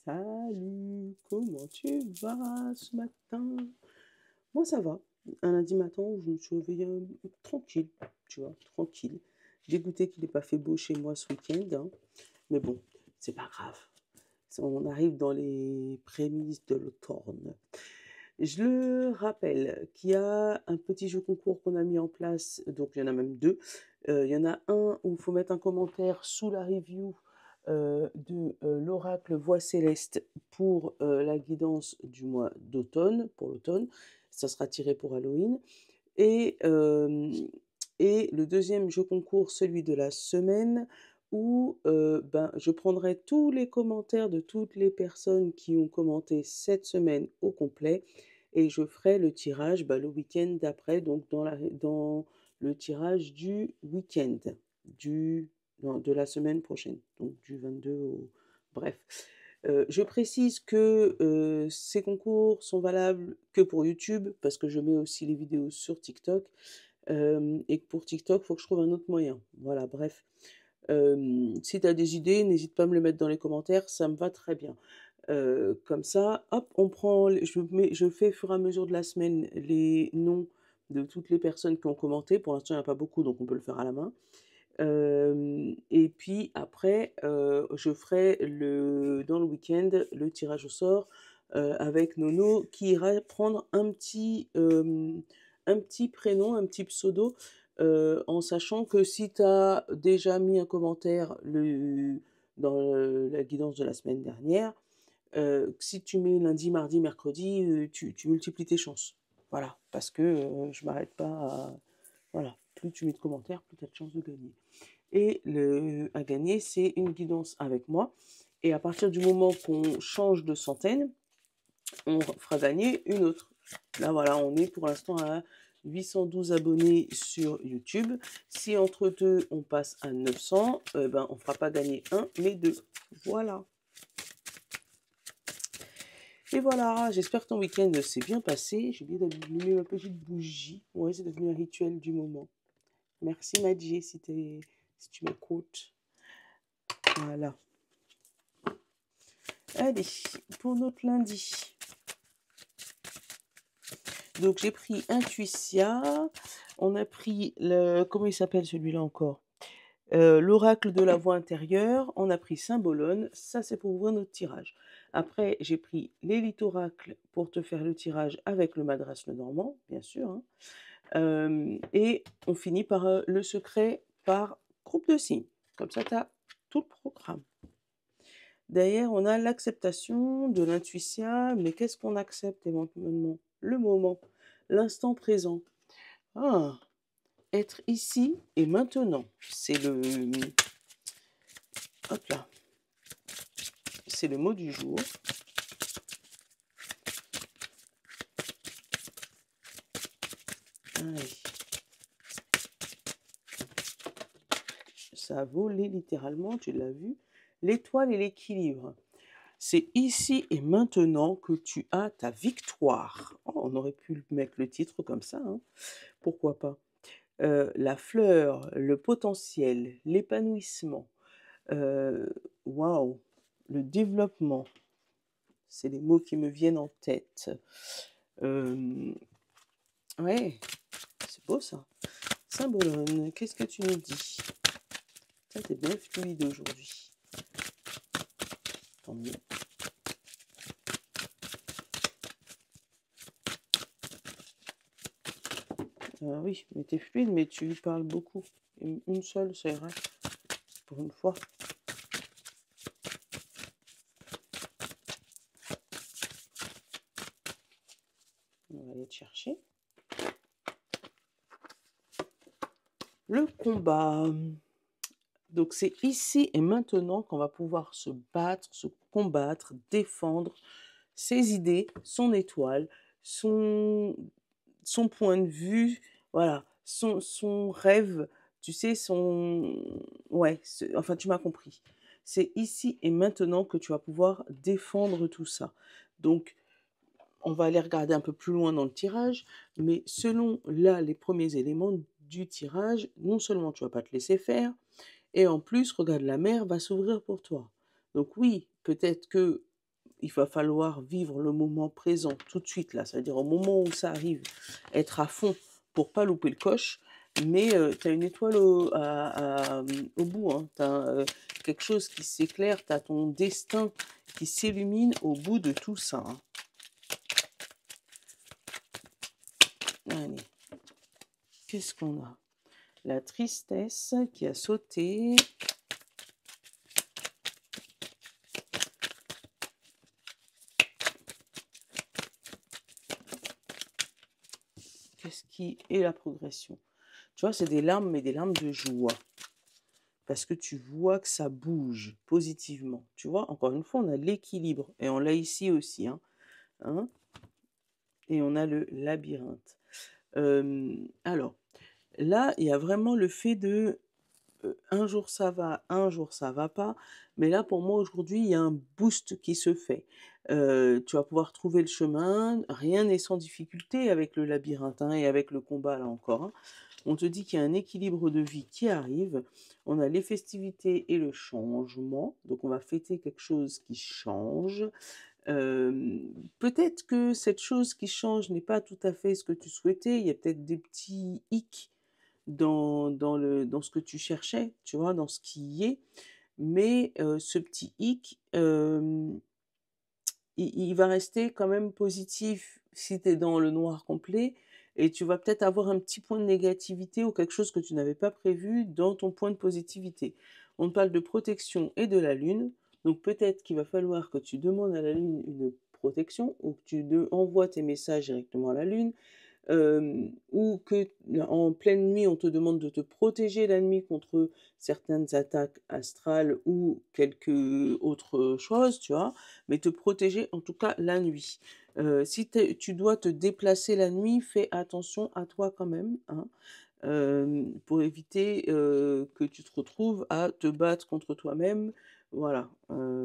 Salut, comment tu vas ce matin? Moi ça va. Un lundi matin où je me suis réveillée tranquille, tu vois, tranquille. Dégoûtée qu'il n'ait pas fait beau chez moi ce week-end, hein. Mais bon, c'est pas grave. On arrive dans les prémices de l'automne. Je le rappelle qu'il y a un petit jeu concours qu'on a mis en place, donc il y en a même deux. Il y en a un où il faut mettre un commentaire sous la review de l'oracle Voix Céleste pour la guidance du mois d'automne, pour l'automne. Ça sera tiré pour Halloween. Et, et le deuxième jeu concours, celui de la semaine, où ben, je prendrai tous les commentaires de toutes les personnes qui ont commenté cette semaine au complet et je ferai le tirage le week-end d'après, donc dans le tirage du week-end, de la semaine prochaine, donc du 22 au... Bref. Je précise que ces concours sont valables que pour YouTube, parce que je mets aussi les vidéos sur TikTok, et que pour TikTok, il faut que je trouve un autre moyen. Voilà, bref. Si tu as des idées, n'hésite pas à me les mettre dans les commentaires, ça me va très bien. Comme ça, hop, on prend, je fais au fur et à mesure de la semaine les noms de toutes les personnes qui ont commenté. Pour l'instant, il n'y en a pas beaucoup, donc on peut le faire à la main. Et puis après, je ferai dans le week-end le tirage au sort avec Nono qui ira prendre un petit prénom, un petit pseudo, en sachant que si tu as déjà mis un commentaire dans la guidance de la semaine dernière, si tu mets lundi, mardi, mercredi, tu multiplies tes chances. Voilà, parce que je m'arrête pas à... Voilà, plus tu mets de commentaires, plus tu as de chances de gagner. Et à gagner, c'est une guidance avec moi. Et à partir du moment qu'on change de centaine, on fera gagner une autre. Là, voilà, on est pour l'instant à 812 abonnés sur YouTube. Si entre deux, on passe à 900, ben, on ne fera pas gagner un, mais deux. Voilà. Et voilà, j'espère que ton week-end s'est bien passé. J'ai oublié d'allumer ma petite bougie. Ouais, c'est devenu un rituel du moment. Merci Madji si tu m'écoutes. Voilà. Allez, pour notre lundi. Donc j'ai pris Intuitia. On a pris comment il s'appelle celui-là encore? L'oracle de la voix intérieure. On a pris Symbolone. Ça c'est pour ouvrir notre tirage. Après j'ai pris l'élite oracle pour te faire le tirage avec le Madras le Normand, bien sûr, hein. Et on finit par le secret par groupe de signes. Comme ça tu as tout le programme. Derrière, on a l'acceptation de l'intuition, mais qu'est-ce qu'on accepte éventuellement? Le moment, l'instant présent. Ah, être ici et maintenant. C'est hop là, c'est le mot du jour. Allez. Ça a volé littéralement, tu l'as vu. L'étoile et l'équilibre. C'est ici et maintenant que tu as ta victoire. Oh, on aurait pu mettre le titre comme ça, hein. Pourquoi pas? La fleur, le potentiel, l'épanouissement, waouh, le développement, c'est les mots qui me viennent en tête. Ouais, c'est beau ça. Symbolone, qu'est-ce que tu nous dis? Ça, t'es bien fluide aujourd'hui. Tant mieux. Oui, mais t'es fluide, mais tu parles beaucoup. Une seule, c'est vrai. Pour une fois. On va aller te chercher. Le combat. Donc c'est ici et maintenant qu'on va pouvoir se battre, se combattre, défendre ses idées, son étoile, son point de vue, voilà, son rêve, tu sais, ouais, enfin tu m'as compris. C'est ici et maintenant que tu vas pouvoir défendre tout ça. Donc, on va aller regarder un peu plus loin dans le tirage, mais selon là les premiers éléments du tirage, non seulement tu vas pas te laisser faire, et en plus, regarde, la mer va s'ouvrir pour toi. Donc oui, peut-être que il va falloir vivre le moment présent tout de suite, là, c'est-à-dire au moment où ça arrive, être à fond pour pas louper le coche, mais tu as une étoile au bout, hein. Tu as quelque chose qui s'éclaire, tu as ton destin qui s'illumine au bout de tout ça, hein. Allez, qu'est-ce qu'on a? La tristesse qui a sauté. Qu'est-ce qui est la progression? Tu vois, c'est des larmes, mais des larmes de joie. Parce que tu vois que ça bouge positivement. Tu vois, encore une fois, on a l'équilibre. Et on l'a ici aussi, hein. Et on a le labyrinthe. Alors, là, il y a vraiment le fait de un jour ça va, un jour ça va pas. Mais là, pour moi, aujourd'hui, il y a un boost qui se fait. Tu vas pouvoir trouver le chemin. Rien n'est sans difficulté avec le labyrinthe, hein, et avec le combat, là encore, hein. On te dit qu'il y a un équilibre de vie qui arrive. On a les festivités et le changement. Donc, on va fêter quelque chose qui change. Peut-être que cette chose qui change n'est pas tout à fait ce que tu souhaitais. Il y a peut-être des petits hicks dans ce que tu cherchais, tu vois, dans ce qui y est. Mais ce petit hic, il va rester quand même positif si tu es dans le noir complet. Et tu vas peut-être avoir un petit point de négativité ou quelque chose que tu n'avais pas prévu dans ton point de positivité. On parle de protection et de la lune. Donc peut-être qu'il va falloir que tu demandes à la lune une protection ou que tu envoies tes messages directement à la lune. Ou que en pleine nuit, on te demande de te protéger la nuit contre certaines attaques astrales ou quelque autre chose, tu vois, mais te protéger en tout cas la nuit. Si tu dois te déplacer la nuit, fais attention à toi quand même, hein, pour éviter que tu te retrouves à te battre contre toi-même. Voilà,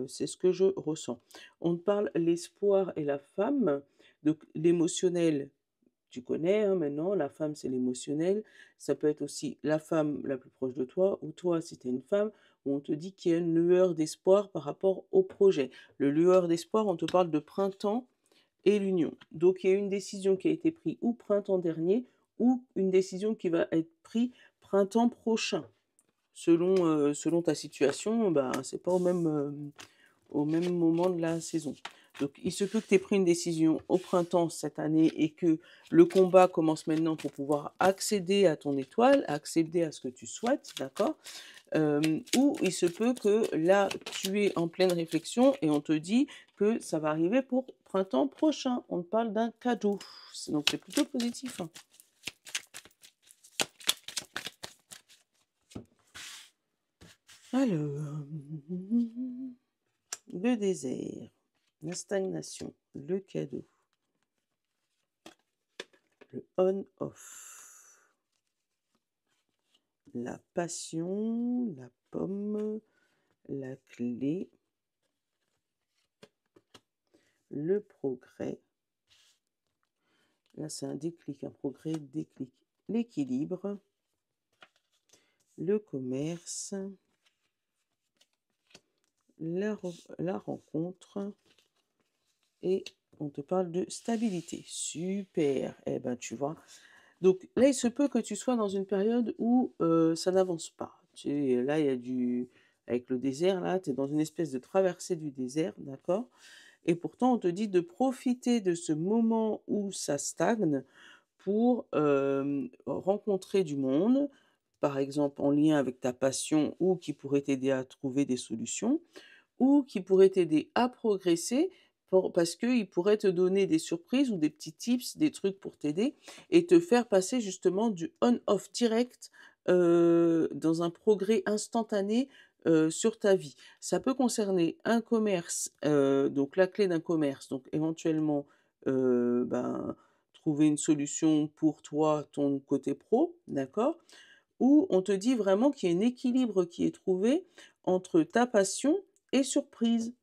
c'est ce que je ressens. On te parle l'espoir et la femme, donc l'émotionnel. Tu connais, hein, maintenant, la femme, c'est l'émotionnel. Ça peut être aussi la femme la plus proche de toi, ou toi, si tu es une femme, où on te dit qu'il y a une lueur d'espoir par rapport au projet. Le lueur d'espoir, on te parle de printemps et l'union. Donc, il y a une décision qui a été prise ou printemps dernier, ou une décision qui va être prise printemps prochain. Selon ta situation, bah, c'est pas au même moment de la saison. Donc, il se peut que tu aies pris une décision au printemps cette année et que le combat commence maintenant pour pouvoir accéder à ton étoile, accéder à ce que tu souhaites, d'accord? Ou il se peut que là, tu es en pleine réflexion et on te dit que ça va arriver pour printemps prochain. On te parle d'un cadeau. Donc, c'est plutôt positif, hein. Alors, le désert, la stagnation, le cadeau, le on-off, la passion, la pomme, la clé, le progrès. Là, c'est un déclic, un progrès, déclic. L'équilibre, le commerce, la rencontre et on te parle de stabilité. Super. Eh ben, tu vois. Donc là, il se peut que tu sois dans une période où ça n'avance pas. Là, il y a avec le désert, là, tu es dans une espèce de traversée du désert, d'accord? Et pourtant, on te dit de profiter de ce moment où ça stagne pour rencontrer du monde, par exemple en lien avec ta passion ou qui pourrait t'aider à trouver des solutions, ou qui pourrait t'aider à progresser parce qu'il pourrait te donner des surprises ou des petits tips, des trucs pour t'aider et te faire passer justement du on-off direct dans un progrès instantané sur ta vie. Ça peut concerner un commerce, donc la clé d'un commerce, donc éventuellement ben, trouver une solution pour toi, ton côté pro, d'accord? Où on te dit vraiment qu'il y a un équilibre qui est trouvé entre ta passion et surprise.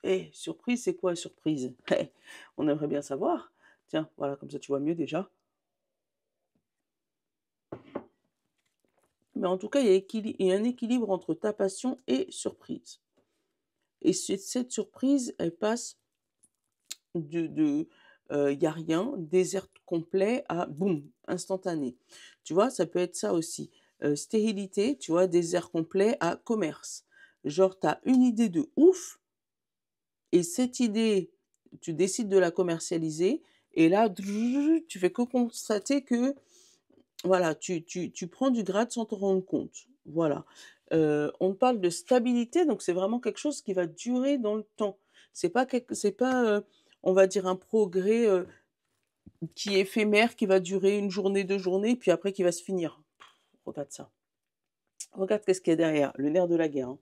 Eh, surprise, c'est quoi surprise? Eh, on aimerait bien savoir. Tiens, voilà, comme ça tu vois mieux déjà. Mais en tout cas, il y a un équilibre entre ta passion et surprise. Et cette surprise, elle passe y a rien, désert complet à boum, instantané. Tu vois, ça peut être ça aussi. Stérilité, tu vois, désert complet à commerce. Genre, tu as une idée de ouf, et cette idée, tu décides de la commercialiser, et là, tu fais que constater que, voilà, tu prends du grade sans te rendre compte. Voilà. On parle de stabilité, donc c'est vraiment quelque chose qui va durer dans le temps. C'est pas, on va dire, un progrès qui est éphémère, qui va durer une journée, 2 journées, puis après qui va se finir. Regarde ça. Regarde qu'est-ce qu'il y a derrière, le nerf de la guerre, hein.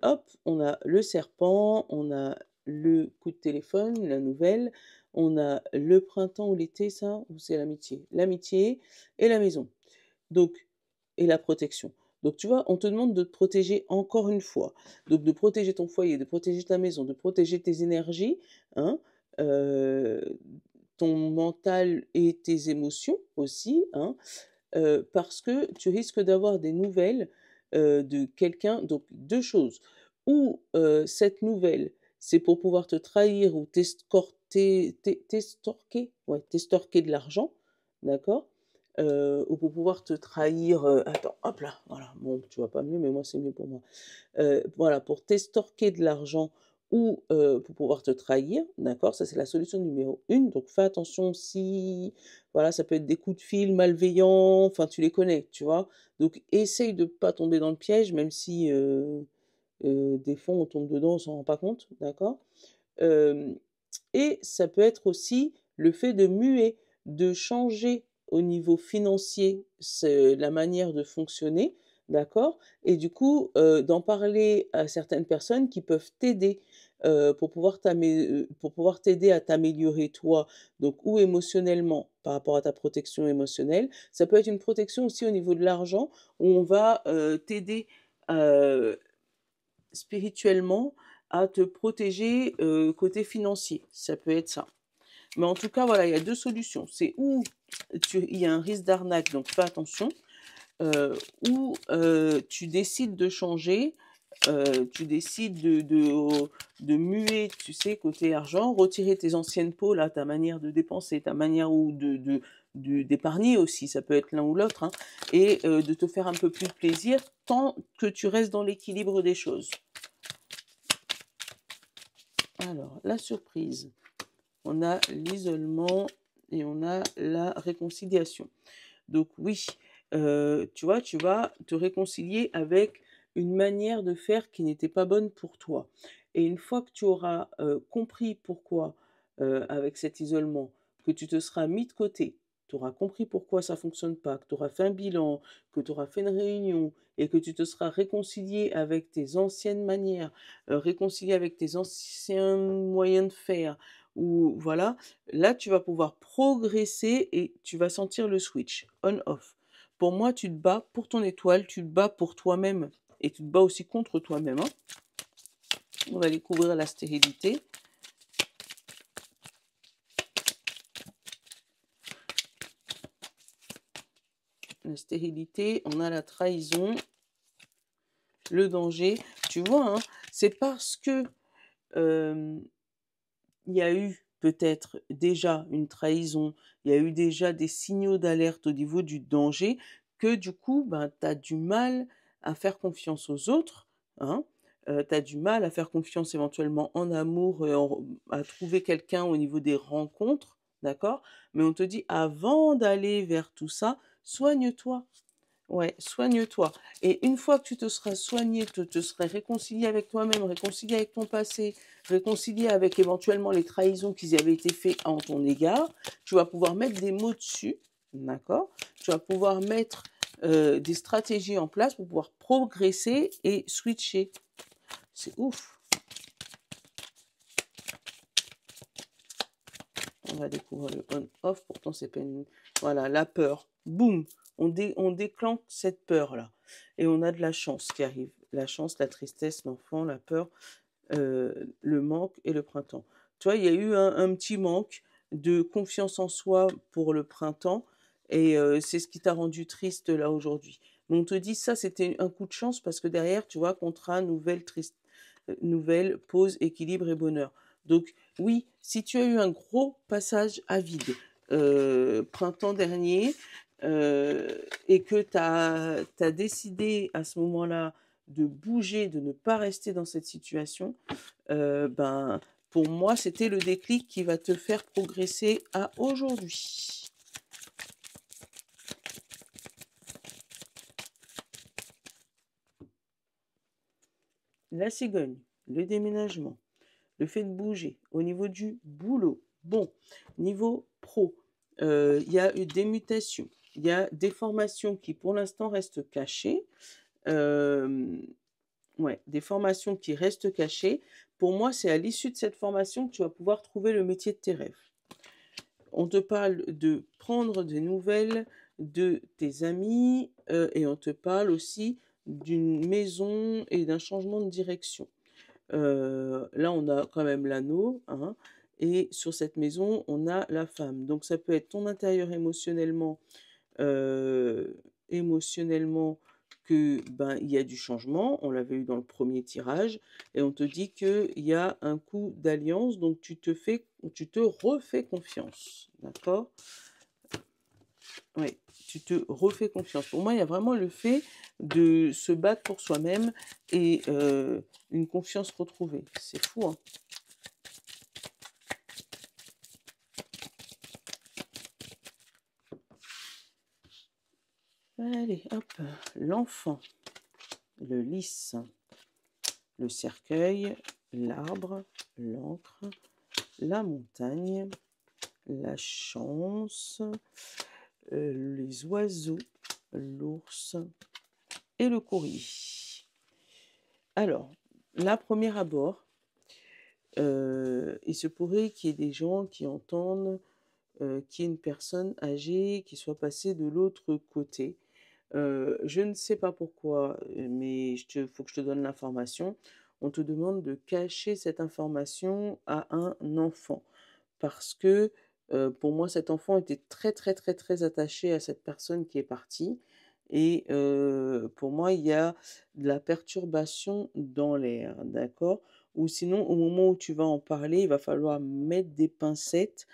Hop, on a le serpent, on a le coup de téléphone, la nouvelle, on a le printemps ou l'été, ça, ou c'est l'amitié? L'amitié et la maison. Donc, et la protection. Donc, tu vois, on te demande de te protéger encore une fois. Donc, de protéger ton foyer, de protéger ta maison, de protéger tes énergies, hein, euh, ton mental et tes émotions aussi, hein, parce que tu risques d'avoir des nouvelles de quelqu'un. Donc, deux choses. Ou cette nouvelle, c'est pour pouvoir te trahir ou t'estorquer de l'argent, d'accord? Ou pour pouvoir te trahir. Attends, hop là, voilà. Bon, tu vois pas mieux, mais moi, c'est mieux pour moi. Voilà, pour t'estorquer de l'argent ou pour pouvoir te trahir, d'accord? Ça, c'est la solution numéro une. Donc, fais attention si, voilà, ça peut être des coups de fil malveillants, enfin, tu les connais, tu vois? Donc, essaye de pas tomber dans le piège, même si des fois, on tombe dedans, on s'en rend pas compte, d'accord? Hem Et ça peut être aussi le fait de muer, de changer au niveau financier la manière de fonctionner, d'accord? Et du coup, d'en parler à certaines personnes qui peuvent t'aider pour pouvoir t'aider à t'améliorer toi, donc ou émotionnellement par rapport à ta protection émotionnelle. Ça peut être une protection aussi au niveau de l'argent où on va t'aider spirituellement à te protéger côté financier. Ça peut être ça. Mais en tout cas, voilà, il y a deux solutions. C'est où il y a un risque d'arnaque, donc fais attention, ou tu décides de changer, tu décides de muer, tu sais, côté argent, retirer tes anciennes peaux, là, ta manière de dépenser, ta manière ou d'épargner aussi, ça peut être l'un ou l'autre, hein, et de te faire un peu plus plaisir tant que tu restes dans l'équilibre des choses. Alors, la surprise. On a l'isolement et on a la réconciliation. Donc oui, tu vois, tu vas te réconcilier avec une manière de faire qui n'était pas bonne pour toi. Et une fois que tu auras compris pourquoi, avec cet isolement, que tu te seras mis de côté, tu auras compris pourquoi ça fonctionne pas, que tu auras fait un bilan, que tu auras fait une réunion et que tu te seras réconcilié avec tes anciennes manières, réconcilié avec tes anciens moyens de faire, ou voilà, là tu vas pouvoir progresser et tu vas sentir le switch on-off. Pour moi, tu te bats pour ton étoile, tu te bats pour toi-même et tu te bats aussi contre toi-même, hein. On va découvrir la stérilité. La stérilité, on a la trahison, le danger. Tu vois, hein, c'est parce que il y a eu peut-être déjà une trahison, il y a eu déjà des signaux d'alerte au niveau du danger, que du coup, ben, tu as du mal à faire confiance aux autres, hein. Tu as du mal à faire confiance éventuellement en amour, à trouver quelqu'un au niveau des rencontres, d'accord? Mais on te dit, avant d'aller vers tout ça, soigne-toi. Ouais, soigne-toi. Et une fois que tu te seras soigné, tu te serais réconcilié avec toi-même, réconcilié avec ton passé, réconcilié avec éventuellement les trahisons qui avaient été faites en ton égard, tu vas pouvoir mettre des mots dessus, d'accord? Tu vas pouvoir mettre des stratégies en place pour pouvoir progresser et switcher. C'est ouf. On va découvrir le on-off, pourtant c'est pas une... Voilà, la peur. Boum, on déclenche cette peur-là. Et on a de la chance qui arrive. La chance, la tristesse, l'enfant, la peur, le manque et le printemps. Tu vois, il y a eu un petit manque de confiance en soi pour le printemps et c'est ce qui t'a rendu triste là aujourd'hui. Mais on te dit ça, c'était un coup de chance parce que derrière, tu vois, contrat, nouvelle, triste, nouvelle, pause, équilibre et bonheur. Donc oui, si tu as eu un gros passage à vide printemps dernier et que tu as décidé à ce moment-là de bouger, de ne pas rester dans cette situation, ben, pour moi, c'était le déclic qui va te faire progresser à aujourd'hui. La cigogne, le déménagement, le fait de bouger au niveau du boulot. Bon, niveau pro, il y a eu des mutations, il y a des formations qui pour l'instant restent cachées. Ouais, des formations qui restent cachées. Pour moi, c'est à l'issue de cette formation que tu vas pouvoir trouver le métier de tes rêves. On te parle de prendre des nouvelles de tes amis et on te parle aussi d'une maison et d'un changement de direction. Là, on a quand même l'anneau, hein, et sur cette maison, on a la femme. Donc, ça peut être ton intérieur euh, émotionnellement que ben il y a du changement, on l'avait eu dans le premier tirage, et on te dit qu'il y a un coup d'alliance, donc tu te refais confiance, d'accord? Oui, tu te refais confiance. Pour moi, il y a vraiment le fait de se battre pour soi-même et une confiance retrouvée. C'est fou, hein? Allez, hop, l'enfant, le lys, le cercueil, l'arbre, l'encre, la montagne, la chance, les oiseaux, l'ours et le courrier. Alors, la première abord, il se pourrait qu'il y ait des gens qui entendent qu'il y ait une personne âgée qui soit passée de l'autre côté. Je ne sais pas pourquoi, mais faut que je te donne l'information. On te demande de cacher cette information à un enfant parce que pour moi, cet enfant était très très très très attaché à cette personne qui est partie. Et pour moi, il y a de la perturbation dans l'air, d'accord? Ou sinon, au moment où tu vas en parler, il va falloir mettre des pincettes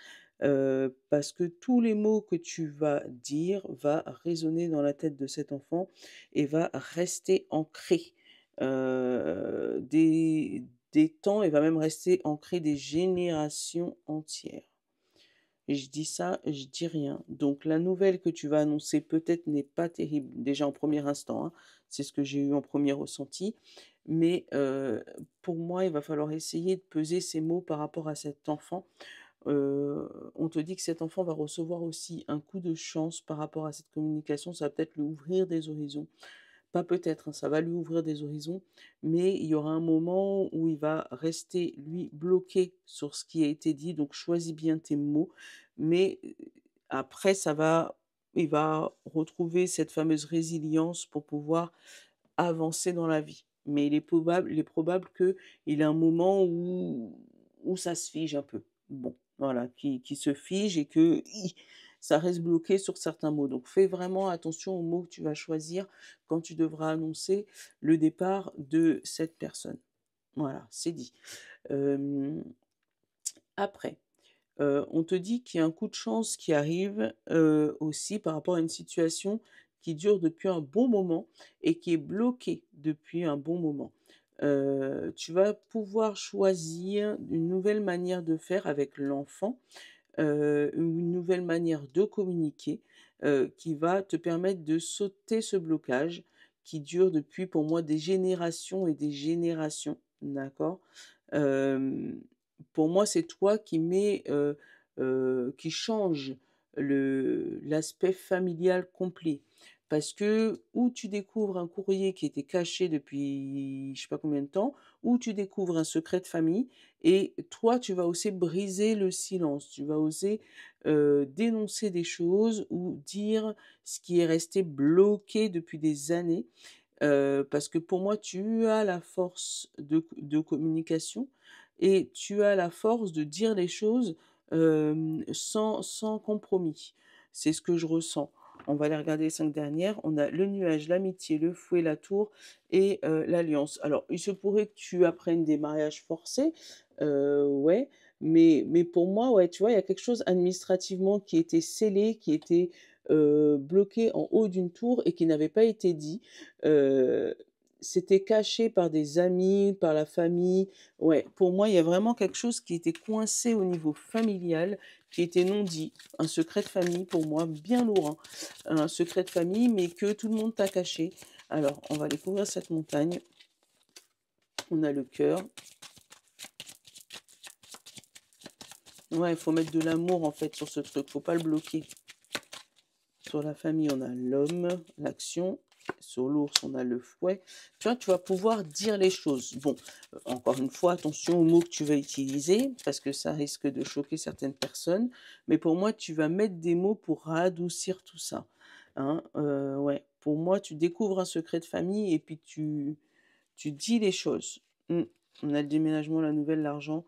parce que tous les mots que tu vas dire va résonner dans la tête de cet enfant et va rester ancré des temps et va même rester ancré des générations entières. Et je dis ça, je dis rien. Donc la nouvelle que tu vas annoncer peut-être n'est pas terrible, déjà en premier instant, hein. C'est ce que j'ai eu en premier ressenti. Mais pour moi, il va falloir essayer de peser ces mots par rapport à cet enfant. On te dit que cet enfant va recevoir aussi un coup de chance par rapport à cette communication. Ça va peut-être lui ouvrir des horizons. Pas peut-être, hein, ça va lui ouvrir des horizons, mais il y aura un moment où il va rester, lui, bloqué sur ce qui a été dit, donc choisis bien tes mots, mais après, il va retrouver cette fameuse résilience pour pouvoir avancer dans la vie. Mais il est probable qu'il ait un moment où ça se fige un peu. Bon, voilà, qui se fige et que ça reste bloqué sur certains mots. Donc fais vraiment attention aux mots que tu vas choisir quand tu devras annoncer le départ de cette personne. Voilà, c'est dit. Après, on te dit qu'il y a un coup de chance qui arrive aussi par rapport à une situation qui dure depuis un bon moment et qui est bloquée depuis un bon moment. Tu vas pouvoir choisir une nouvelle manière de faire avec l'enfant, une nouvelle manière de communiquer qui va te permettre de sauter ce blocage qui dure depuis pour moi des générations et des générations, d'accord? Hem, pour moi, c'est toi qui change l'aspect familial complet. Parce que ou tu découvres un courrier qui était caché depuis je sais pas combien de temps, ou tu découvres un secret de famille et toi, tu vas oser briser le silence. Tu vas oser, dénoncer des choses ou dire ce qui est resté bloqué depuis des années. Parce que pour moi, tu as la force de communication et tu as la force de dire les choses, sans compromis. C'est ce que je ressens. On va aller regarder les 5 dernières. On a le nuage, l'amitié, le fouet, la tour et l'alliance. Alors, il se pourrait que tu apprennes des mariages forcés, ouais, mais pour moi, ouais, tu vois, il y a quelque chose administrativement qui était scellé, qui était bloqué en haut d'une tour et qui n'avait pas été dit. Euh, C'était caché par des amis, par la famille. Ouais, pour moi, il y a vraiment quelque chose qui était coincé au niveau familial, qui était non dit. Un secret de famille, pour moi, bien lourd, hein. Un secret de famille, mais que tout le monde t'a caché. Alors, on va découvrir cette montagne. On a le cœur. Ouais, il faut mettre de l'amour, en fait, sur ce truc. Faut pas le bloquer. Sur la famille, on a l'homme, l'action. Sur l'ours, on a le fouet. Tu vois, tu vas pouvoir dire les choses. Bon, encore une fois, attention aux mots que tu vas utiliser, parce que ça risque de choquer certaines personnes. Mais pour moi, tu vas mettre des mots pour adoucir tout ça. Hein, ouais. Pour moi, tu découvres un secret de famille et puis tu dis les choses. On a le déménagement, la nouvelle, l'argent,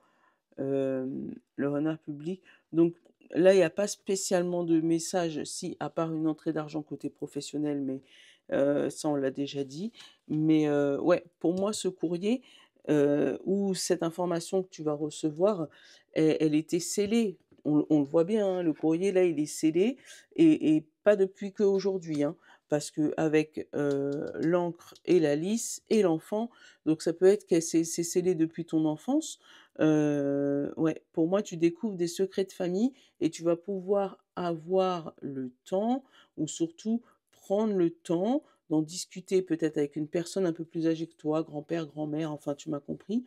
le renard public. Donc là, il n'y a pas spécialement de message, si, à part une entrée d'argent côté professionnel, mais ça, on l'a déjà dit. Mais ouais, pour moi, ce courrier ou cette information que tu vas recevoir, elle était scellée. On le voit bien, hein, le courrier, là, il est scellé et pas depuis qu'aujourd'hui, hein, parce que avec l'encre et la lisse et l'enfant, donc ça peut être que c'est scellé depuis ton enfance. Ouais, pour moi, tu découvres des secrets de famille et tu vas pouvoir avoir le temps ou surtout prendre le temps d'en discuter peut-être avec une personne un peu plus âgée que toi, grand-père, grand-mère, enfin tu m'as compris,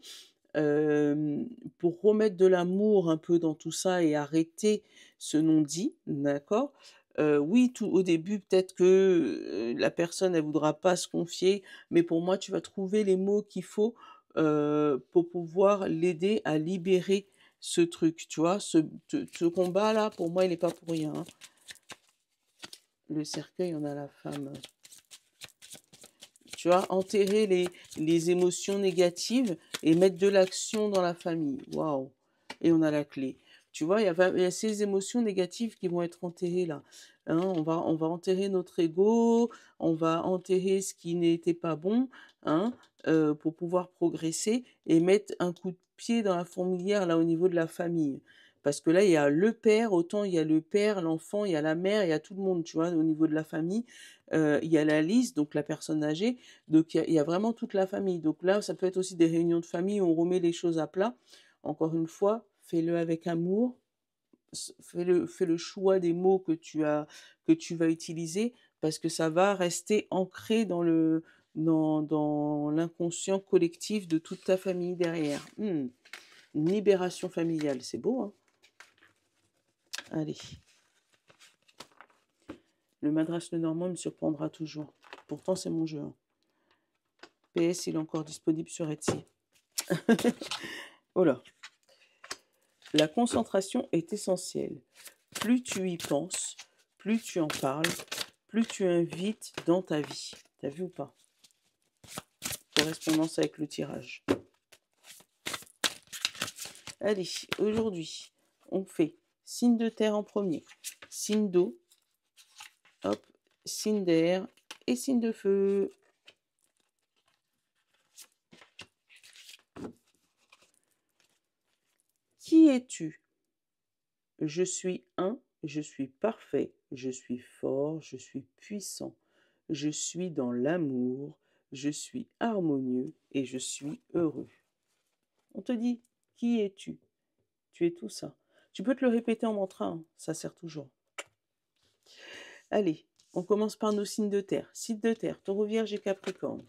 pour remettre de l'amour un peu dans tout ça et arrêter ce non-dit, d'accord? Oui, tout au début, peut-être que la personne, elle voudra pas se confier, mais pour moi, tu vas trouver les mots qu'il faut pour pouvoir l'aider à libérer ce truc, tu vois? Ce combat-là, pour moi, il n'est pas pour rien, hein. Le cercueil, on a la femme. Tu vois, enterrer les émotions négatives et mettre de l'action dans la famille. Waouh! Et on a la clé. Tu vois, il y a ces émotions négatives qui vont être enterrées là. Hein, on va enterrer notre ego, on va enterrer ce qui n'était pas bon, hein, pour pouvoir progresser et mettre un coup de pied dans la fourmilière là au niveau de la famille. Parce que là, il y a le père, autant il y a le père, l'enfant, il y a la mère, il y a tout le monde, tu vois, au niveau de la famille. Il y a la liste, donc la personne âgée, donc il y a vraiment toute la famille. Donc là, ça peut être aussi des réunions de famille où on remet les choses à plat. Encore une fois, fais-le avec amour, fais le choix des mots que tu vas utiliser parce que ça va rester ancré dans l'inconscient collectif de toute ta famille derrière. Une libération familiale, c'est beau, hein? Allez. Le Madras Lenormand me surprendra toujours. Pourtant, c'est mon jeu, hein. PS, il est encore disponible sur Etsy. Oh là. La concentration est essentielle. Plus tu y penses, plus tu en parles, plus tu invites dans ta vie. T'as vu ou pas? Correspondance avec le tirage. Allez, aujourd'hui, on fait signe de terre en premier, signe d'eau, hop, signe d'air et signe de feu. Qui es-tu? Je suis un, je suis parfait, je suis fort, je suis puissant, je suis dans l'amour, je suis harmonieux et je suis heureux. On te dit, qui es-tu? Tu es tout ça. Tu peux te le répéter en mantra, hein, ça sert toujours. Allez, on commence par nos signes de terre. Signe de terre, Taureau, Vierge et Capricorne.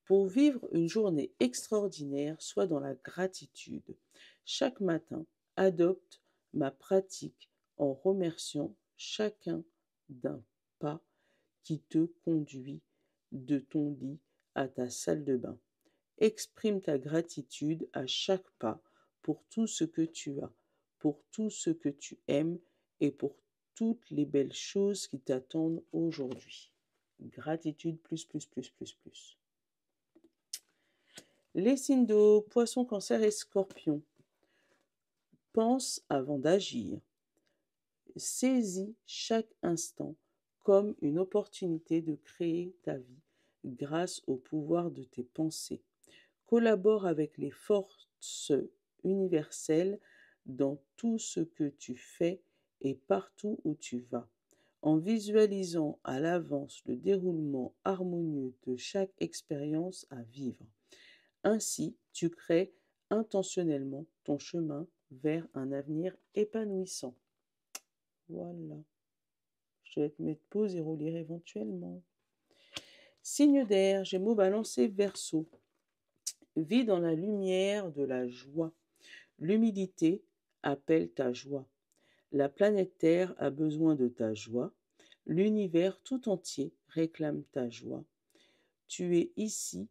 Pour vivre une journée extraordinaire, sois dans la gratitude. Chaque matin, adopte ma pratique en remerciant chacun d'un pas qui te conduit de ton lit à ta salle de bain. Exprime ta gratitude à chaque pas pour tout ce que tu as, pour tout ce que tu aimes et pour toutes les belles choses qui t'attendent aujourd'hui. Gratitude plus, plus, plus, plus, plus. Les signes d'eau, Poisson, Cancer et Scorpion. Pense avant d'agir. Saisis chaque instant comme une opportunité de créer ta vie grâce au pouvoir de tes pensées. Collabore avec les forces universelles dans tout ce que tu fais et partout où tu vas. En visualisant à l'avance le déroulement harmonieux de chaque expérience à vivre. Ainsi, tu crées intentionnellement ton chemin vers un avenir épanouissant. Voilà. Je vais te mettre pause et relire éventuellement. Signe d'air, Gémeaux, Balancé, Verseau. Vis dans la lumière de la joie. L'humilité appelle ta joie. La planète Terre a besoin de ta joie. L'univers tout entier réclame ta joie. Tu es ici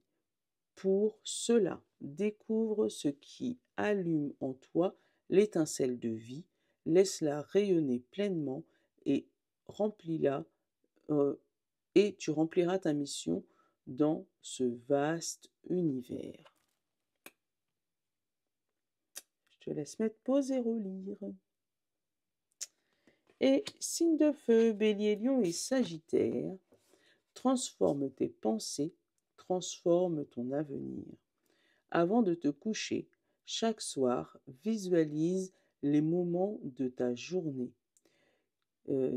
pour cela. Découvre ce qui allume en toi l'étincelle de vie. Laisse-la rayonner pleinement et remplis-la et tu rempliras ta mission dans ce vaste univers. Je te laisse mettre pause et relire. Et signe de feu, Bélier, Lion et Sagittaire, transforme tes pensées, transforme ton avenir. Avant de te coucher, chaque soir, visualise les moments de ta journée.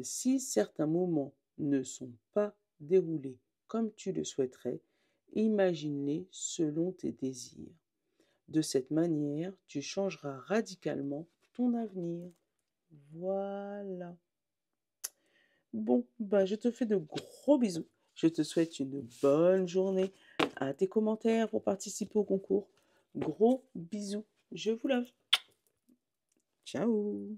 Si certains moments ne sont pas déroulés comme tu le souhaiterais, imagine-les selon tes désirs. De cette manière, tu changeras radicalement ton avenir. Voilà. Bon, bah, je te fais de gros bisous. Je te souhaite une bonne journée. À tes commentaires pour participer au concours. Gros bisous. Je vous love. Ciao.